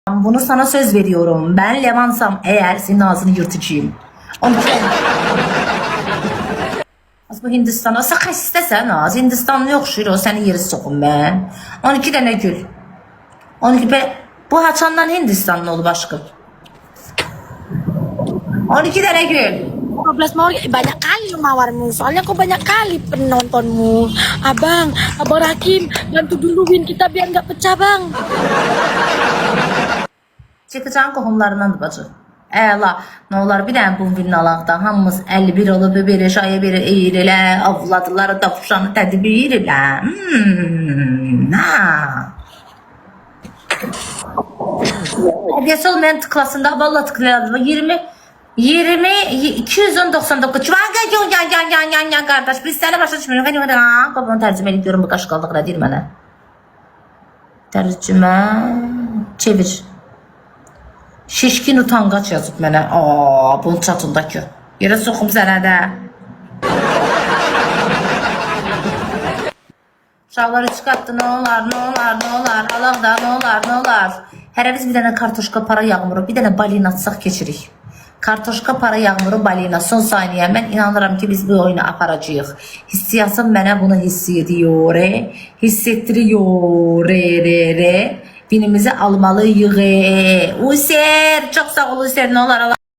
Bunu sana söz veriyorum. Ben Levansam eğer senin ağzını yırtıcıyım. Onu bu Hindistan'a sakın istesen az. Hindistanlı yok şuyur o seni yeri sokum ben. 12 tane gül. 12 be. Bu haçandan Hindistanlı oldu aşkım. 12 tane gül. 15 mau banyak kali mawarmu soalnya aku banyak kali penontonmu. Abang Hakim bantu duluin kita biar nggak pecah bang. Çıkacağın qohumlarındandır bacı. Əla. Ne olar bir dənə bu günün alaqda. Hamımız 51 olub, bir şaya bir eğrilə, avladılar, dafuşanı tədbir ilə. Hediyesi olmayan tıklasında valla tıklayadı. 299 yan kardeş biz seni başa düşmüyoruz. Kapını tercüme ediyorum bu kaşkallıkla değil mənə. Tercüme çevir. Şişkin utangaç yazıb mənə. Bunun çatındakı. Yerə soxum sənə də. Uşaqlar üç qatdı, ne olar. Allah da ne olar. Hərəmiz bir dənə kartoşka para yağmuru, bir dənə balina atsaq keçirik. Kartoşka para yağmuru balina son saniye. Mən inanıram ki biz bu oyunu aparacağıq. Hissiyatım mənə bunu hissediyor. Hissettiriyor. Binimizi almalıyıq. User. Çok sağ ol User. Ne olar Allah.